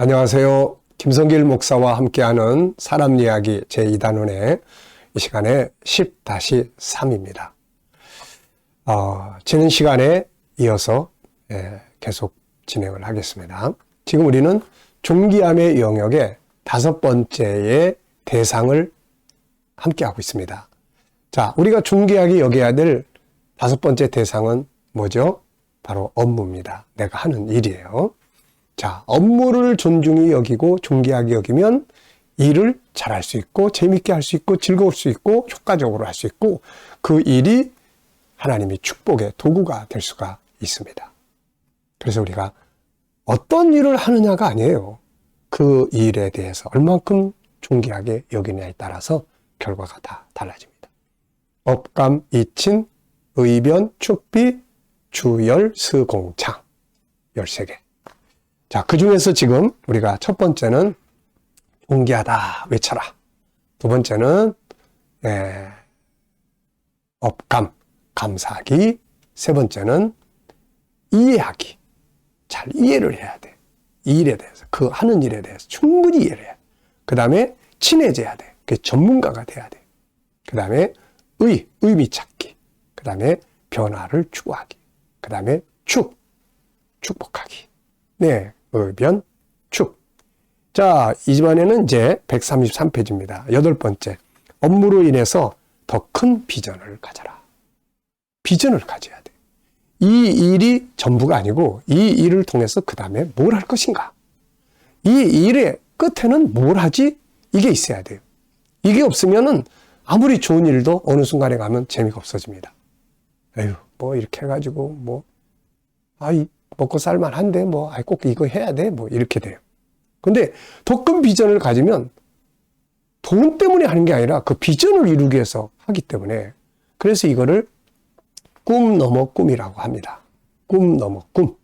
안녕하세요. 김성길 목사와 함께하는 사람 이야기 제2단원의 이 시간에 10-3입니다. 지난 시간에 이어서 계속 진행을 하겠습니다. 지금 우리는 존귀함의 영역의 5번째의 대상을 함께하고 있습니다. 자, 우리가 존귀하게 여겨야 될 5번째 대상은 뭐죠? 바로 업무입니다. 내가 하는 일이에요. 자, 업무를 존중히 여기고 존귀하게 여기면 일을 잘할 수 있고 재밌게 할 수 있고 즐거울 수 있고 효과적으로 할 수 있고 그 일이 하나님의 축복의 도구가 될 수가 있습니다. 그래서 우리가 어떤 일을 하느냐가 아니에요. 그 일에 대해서 얼만큼 존귀하게 여기느냐에 따라서 결과가 다 달라집니다. 업감, 이친, 의변, 축비, 주열, 스공창 13개. 자, 그 중에서 지금 우리가 첫 번째는 존귀하다 외쳐라. 두 번째는 업감, 감사하기. 세 번째는 이해하기. 잘 이해를 해야 돼. 이 일에 대해서, 그 하는 일에 대해서 충분히 이해를 해야 돼. 그 다음에 친해져야 돼. 그 전문가가 돼야 돼. 그 다음에 의미 찾기. 그 다음에 변화를 추구하기. 그 다음에 축복하기. 네, 의변, 축. 자, 이번에는 이제 133페이지입니다. 8번째. 업무로 인해서 더 큰 비전을 가져라. 비전을 가져야 돼. 이 일이 전부가 아니고 이 일을 통해서 그 다음에 뭘 할 것인가. 이 일의 끝에는 뭘 하지? 이게 있어야 돼요. 이게 없으면은 아무리 좋은 일도 어느 순간에 가면 재미가 없어집니다. 에휴, 뭐 이렇게 해가지고 먹고 살만한데 꼭 이거 해야 돼? 이렇게 돼요. 근데 더 큰 비전을 가지면 돈 때문에 하는 게 아니라 그 비전을 이루기 위해서 하기 때문에 그래서 이거를 꿈 넘어 꿈이라고 합니다. 꿈 넘어 꿈.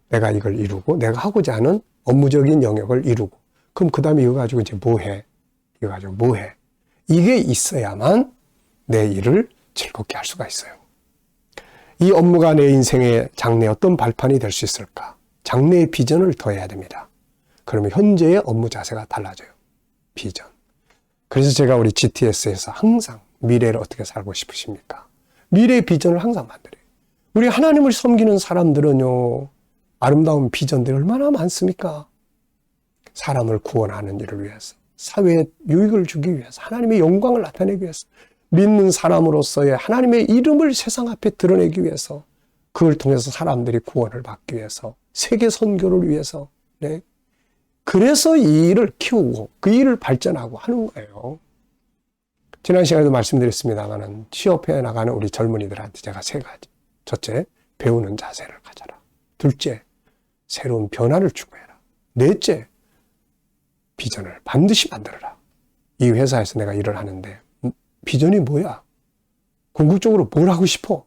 내가 이걸 이루고 내가 하고자 하는 업무적인 영역을 이루고 그럼 그 다음에 이거 가지고 이제 뭐 해? 이거 가지고 뭐 해? 이게 있어야만 내 일을 즐겁게 할 수가 있어요. 이 업무가 내 인생의 장래에 어떤 발판이 될 수 있을까? 장래의 비전을 더해야 됩니다. 그러면 현재의 업무 자세가 달라져요. 비전. 그래서 제가 우리 GTS에서 항상 미래를 어떻게 살고 싶으십니까? 미래의 비전을 항상 만들어요. 우리 하나님을 섬기는 사람들은요, 아름다운 비전들이 얼마나 많습니까? 사람을 구원하는 일을 위해서, 사회에 유익을 주기 위해서, 하나님의 영광을 나타내기 위해서, 믿는 사람으로서의 하나님의 이름을 세상 앞에 드러내기 위해서, 그걸 통해서 사람들이 구원을 받기 위해서, 세계 선교를 위해서, 네. 그래서 이 일을 키우고 그 일을 발전하고 하는 거예요. 지난 시간에도 말씀드렸습니다만 취업해 나가는 우리 젊은이들한테 제가 3가지. 첫째, 배우는 자세를 가져라. 둘째, 새로운 변화를 추구해라. 넷째, 비전을 반드시 만들어라. 이 회사에서 내가 일을 하는데 비전이 뭐야? 궁극적으로 뭘 하고 싶어?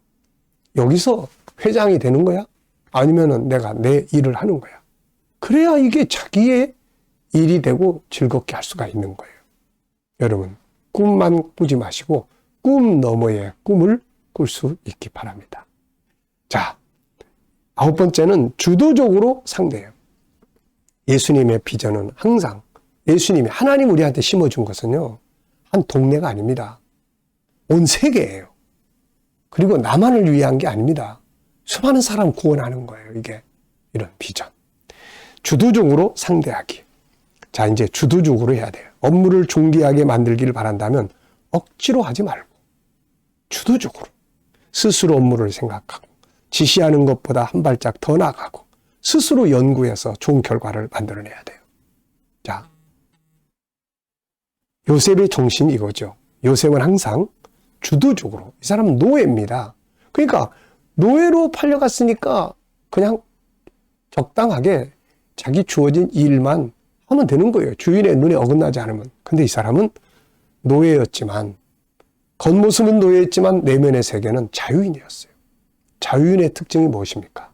여기서 회장이 되는 거야? 아니면은 내가 내 일을 하는 거야? 그래야 이게 자기의 일이 되고 즐겁게 할 수가 있는 거예요. 여러분, 꿈만 꾸지 마시고 꿈 너머의 꿈을 꿀 수 있기 바랍니다. 자, 9번째는 주도적으로 상대해요. 예수님의 비전은 항상 예수님이 하나님 우리한테 심어준 것은요. 한 동네가 아닙니다. 온 세계예요. 그리고 나만을 위한 게 아닙니다. 수많은 사람 구원하는 거예요. 이게 이런 비전. 주도적으로 상대하기. 자, 이제 주도적으로 해야 돼요. 업무를 존귀하게 만들기를 바란다면 억지로 하지 말고 주도적으로 스스로 업무를 생각하고 지시하는 것보다 한 발짝 더 나가고 스스로 연구해서 좋은 결과를 만들어내야 돼요. 자, 요셉의 정신이 이거죠. 요셉은 항상 주도적으로, 이 사람은 노예입니다. 그러니까 노예로 팔려갔으니까 그냥 적당하게 자기 주어진 일만 하면 되는 거예요. 주인의 눈에 어긋나지 않으면. 근데 이 사람은 노예였지만, 겉모습은 노예였지만 내면의 세계는 자유인이었어요. 자유인의 특징이 무엇입니까?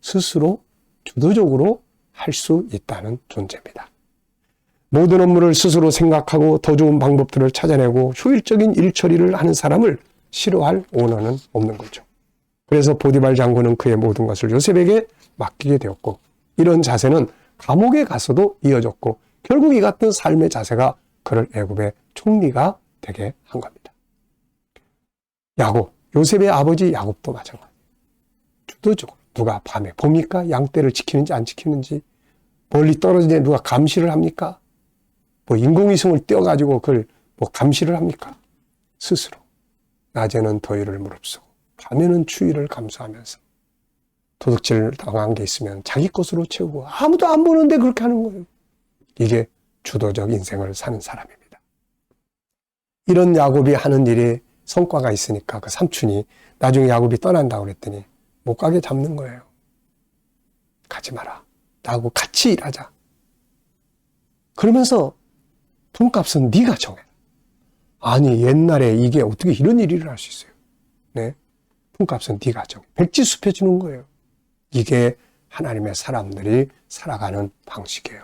스스로 주도적으로 할 수 있다는 존재입니다. 모든 업무를 스스로 생각하고 더 좋은 방법들을 찾아내고 효율적인 일 처리를 하는 사람을 싫어할 오너는 없는 거죠. 그래서 보디발 장군은 그의 모든 것을 요셉에게 맡기게 되었고, 이런 자세는 감옥에 가서도 이어졌고 결국 이 같은 삶의 자세가 그를 애굽의 총리가 되게 한 겁니다. 야곱, 요셉의 아버지 야곱도 마찬가지예요. 주도적으로 누가 밤에 봅니까? 양떼를 지키는지 안 지키는지, 멀리 떨어지는데 누가 감시를 합니까? 뭐 인공위성을 띄워가지고 그걸 뭐 감시를 합니까? 스스로 낮에는 더위를 무릅쓰고 밤에는 추위를 감수하면서 도둑질 당한 게 있으면 자기 것으로 채우고 아무도 안 보는데 그렇게 하는 거예요. 이게 주도적 인생을 사는 사람입니다. 이런 야곱이 하는 일에 성과가 있으니까 그 삼촌이 나중에 야곱이 떠난다고 그랬더니 못 가게 잡는 거예요. 가지 마라. 나하고 같이 일하자. 그러면서 돈값은 네가 정해. 아니 옛날에 이게 어떻게 이런 일을 할 수 있어요. 네, 돈값은 네가 정해. 백지수표 주는 거예요. 이게 하나님의 사람들이 살아가는 방식이에요.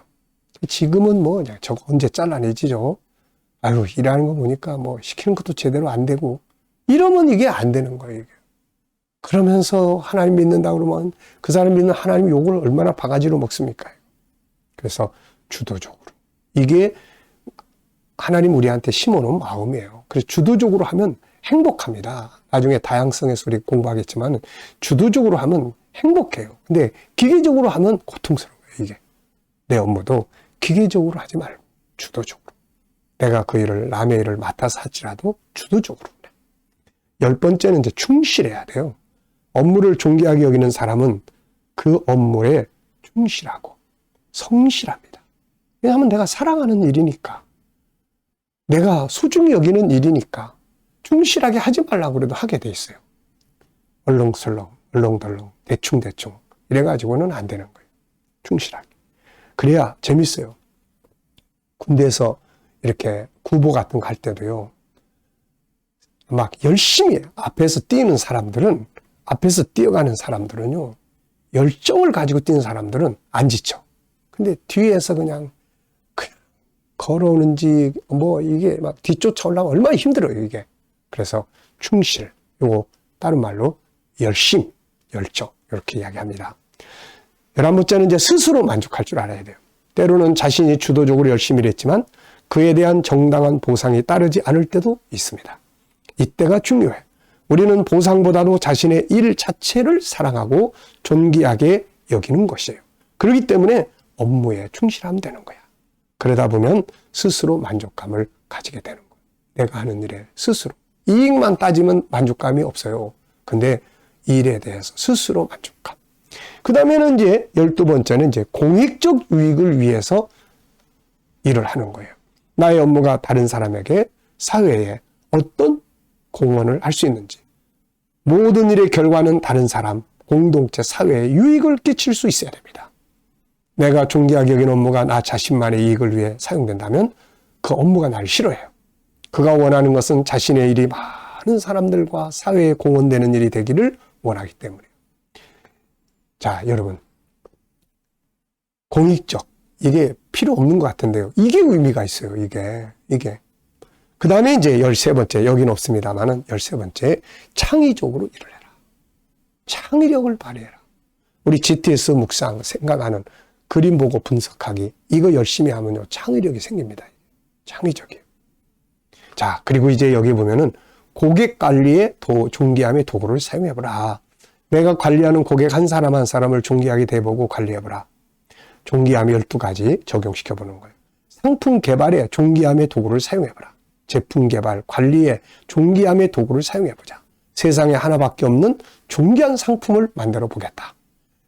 지금은 뭐 저거 언제 잘라내지 저거. 아유 일하는 거 보니까 뭐 시키는 것도 제대로 안 되고 이러면 이게 안 되는 거예요. 이게. 그러면서 하나님 믿는다 그러면 그 사람 믿는 하나님 욕을 얼마나 바가지로 먹습니까? 그래서 주도적으로 이게 하나님 우리한테 심어놓은 마음이에요. 그래서 주도적으로 하면 행복합니다. 나중에 다양성의 소리 공부하겠지만 주도적으로 하면 행복해요. 근데 기계적으로 하면 고통스러워요. 이게 내 업무도 기계적으로 하지 말고 주도적으로. 내가 그 일을 남의 일을 맡아서 할지라도 주도적으로. 10번째는 이제 충실해야 돼요. 업무를 존귀하게 여기는 사람은 그 업무에 충실하고 성실합니다. 왜냐하면 내가 사랑하는 일이니까. 내가 소중히 여기는 일이니까 충실하게 하지 말라고 그래도 하게 돼 있어요. 얼렁설렁, 얼렁덜렁, 대충대충 이래가지고는 안 되는 거예요. 충실하게. 그래야 재밌어요. 군대에서 이렇게 구보 같은 거 할 때도요. 막 열심히 앞에서 뛰는 사람들은, 앞에서 뛰어가는 사람들은요, 열정을 가지고 뛰는 사람들은 안 지쳐. 근데 뒤에서 그냥 걸어오는지, 뭐 이게 막 뒤쫓아오려면 얼마나 힘들어요, 이게. 그래서 충실, 요거 다른 말로 열심, 열정, 이렇게 이야기합니다. 11번째는 이제 스스로 만족할 줄 알아야 돼요. 때로는 자신이 주도적으로 열심히 일했지만 그에 대한 정당한 보상이 따르지 않을 때도 있습니다. 이때가 중요해. 우리는 보상보다도 자신의 일 자체를 사랑하고 존귀하게 여기는 것이에요. 그렇기 때문에 업무에 충실하면 되는 거야. 그러다 보면 스스로 만족감을 가지게 되는 거예요. 내가 하는 일에 스스로. 이익만 따지면 만족감이 없어요. 근데 일에 대해서 스스로 만족감. 그 다음에는 이제 12번째는 이제 공익적 유익을 위해서 일을 하는 거예요. 나의 업무가 다른 사람에게 사회에 어떤 공헌을 할 수 있는지, 모든 일의 결과는 다른 사람, 공동체, 사회에 유익을 끼칠 수 있어야 됩니다. 내가 존귀하게 여긴 업무가 나 자신만의 이익을 위해 사용된다면 그 업무가 날 싫어해요. 그가 원하는 것은 자신의 일이 많은 사람들과 사회에 공헌되는 일이 되기를 원하기 때문이에요. 자, 여러분, 공익적, 이게 필요 없는 것 같은데요. 이게 의미가 있어요, 이게. 그 다음에 이제 13번째, 여긴 없습니다만은 13번째, 창의적으로 일을 해라. 창의력을 발휘해라. 우리 GTS 묵상, 생각하는, 그림 보고 분석하기, 이거 열심히 하면요, 창의력이 생깁니다. 창의적이에요. 자, 그리고 이제 여기 보면은 고객 관리에 존귀함의 도구를 사용해보라. 내가 관리하는 고객 한 사람 한 사람을 존귀하게 대보고 관리해보라. 존귀함의 12가지 적용시켜보는 거예요. 상품 개발에 존귀함의 도구를 사용해보라. 제품 개발, 관리에 존귀함의 도구를 사용해보자. 세상에 하나밖에 없는 존귀한 상품을 만들어 보겠다.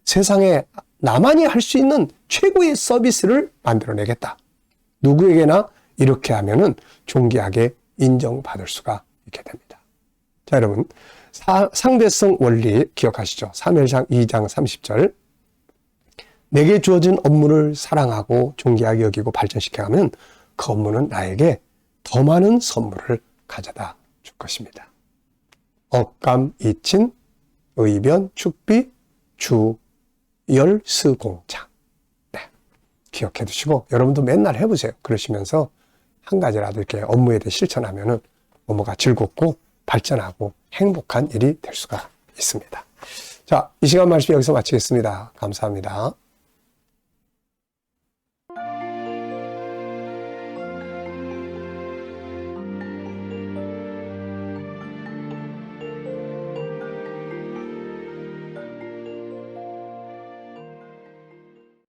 세상에 나만이 할 수 있는 최고의 서비스를 만들어내겠다. 누구에게나 이렇게 하면은 존귀하게 인정받을 수가 있게 됩니다. 자, 여러분, 상대성 원리 기억하시죠? 사무엘상 2장 30절. 내게 주어진 업무를 사랑하고 존귀하게 여기고 발전시켜가면 그 업무는 나에게 더 많은 선물을 가져다 줄 것입니다. 억감, 이친, 의변, 축비, 주열, 스공창. 네, 기억해 두시고 여러분도 맨날 해보세요. 그러시면서 한 가지라도 이렇게 업무에 대해 실천하면은 업무가 즐겁고 발전하고 행복한 일이 될 수가 있습니다. 자, 이 시간 말씀 여기서 마치겠습니다. 감사합니다.